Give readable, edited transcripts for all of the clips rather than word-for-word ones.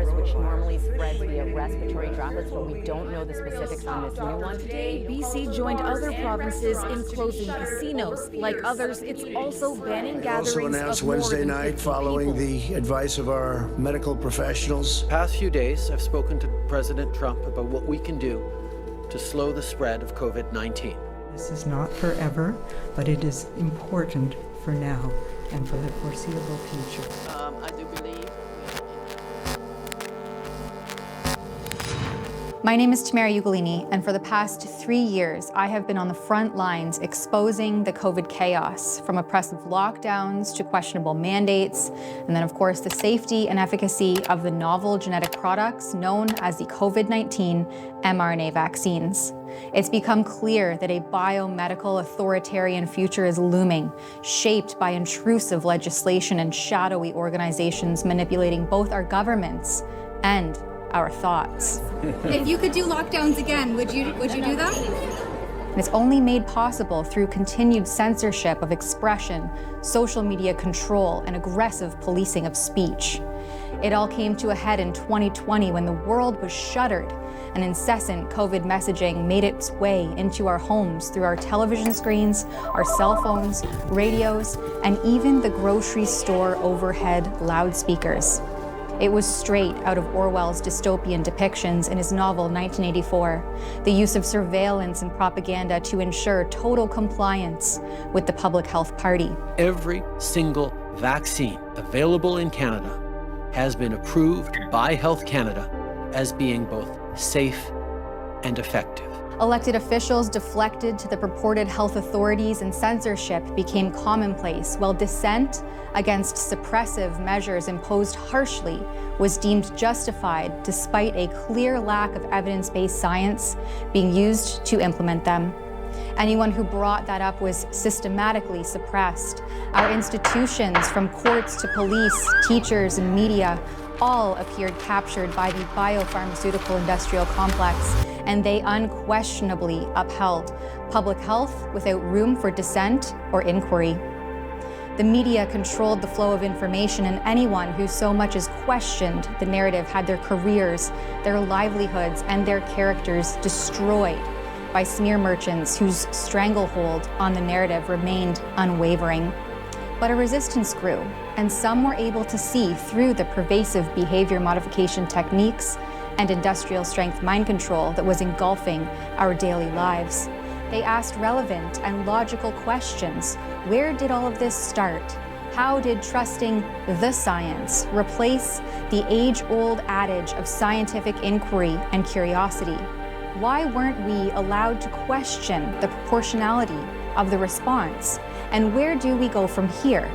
virus, which normally spreads via respiratory droplets, but we don't know the specifics on this new one. Today, BC joined other provinces in closing casinos. Like others, it's also banning gatherings also announced of more Wednesday than night 50 following people. the advice of our medical professionals. Past few days, I've spoken to President Trump about what we can do to slow the spread of COVID-19. This is not forever, but it is important for now and for the foreseeable future. I do believe. My name is Tamara Ugolini, and for the past 3 years, I have been on the front lines exposing the COVID chaos, from oppressive lockdowns to questionable mandates, and then of course the safety and efficacy of the novel genetic products known as the COVID-19 mRNA vaccines. It's become clear that a biomedical authoritarian future is looming, shaped by intrusive legislation and shadowy organizations manipulating both our governments and our thoughts. If you could do lockdowns again, would you do that? And it's only made possible through continued censorship of expression, social media control, and aggressive policing of speech. It all came to a head in 2020 when the world was shuttered and incessant COVID messaging made its way into our homes through our television screens, our cell phones, radios, and even the grocery store overhead loudspeakers. It was straight out of Orwell's dystopian depictions in his novel 1984, the use of surveillance and propaganda to ensure total compliance with the Public Health Party. Every single vaccine available in Canada has been approved by Health Canada as being both safe and effective. Elected officials deflected to the purported health authorities, and censorship became commonplace, while dissent against suppressive measures imposed harshly was deemed justified despite a clear lack of evidence-based science being used to implement them. Anyone who brought that up was systematically suppressed. Our institutions, from courts to police, teachers, and media, all appeared captured by the biopharmaceutical industrial complex, and they unquestionably upheld public health without room for dissent or inquiry. The media controlled the flow of information, and anyone who so much as questioned the narrative had their careers, their livelihoods, and their characters destroyed by smear merchants whose stranglehold on the narrative remained unwavering. But a resistance grew, and some were able to see through the pervasive behavior modification techniques and industrial strength mind control that was engulfing our daily lives. They asked relevant and logical questions. Where did all of this start? How did trusting the science replace the age-old adage of scientific inquiry and curiosity? Why weren't we allowed to question the proportionality of the response? And where do we go from here?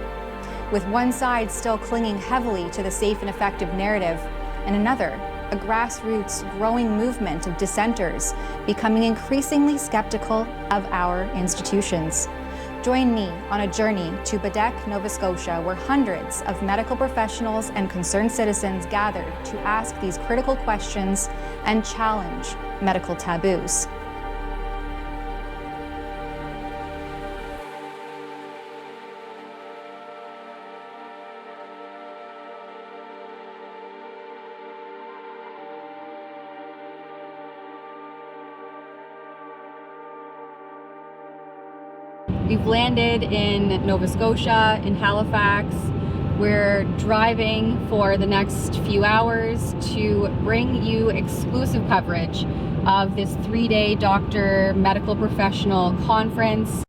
With one side still clinging heavily to the safe and effective narrative, and another, a grassroots growing movement of dissenters becoming increasingly skeptical of our institutions. Join me on a journey to Baddeck, Nova Scotia, where hundreds of medical professionals and concerned citizens gathered to ask these critical questions and challenge medical taboos. We've landed in Nova Scotia, in Halifax. We're driving for the next few hours to bring you exclusive coverage of this 3-day doctor medical professional conference.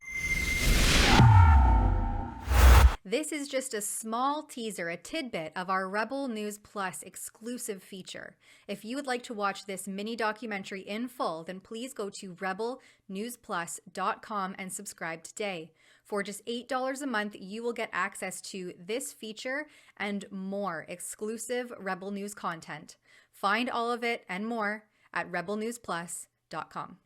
This is just a small teaser, a tidbit of our Rebel News Plus exclusive feature. If you would like to watch this mini documentary in full, then please go to rebelnewsplus.com and subscribe today. For just $8 a month, you will get access to this feature and more exclusive Rebel News content. Find all of it and more at rebelnewsplus.com.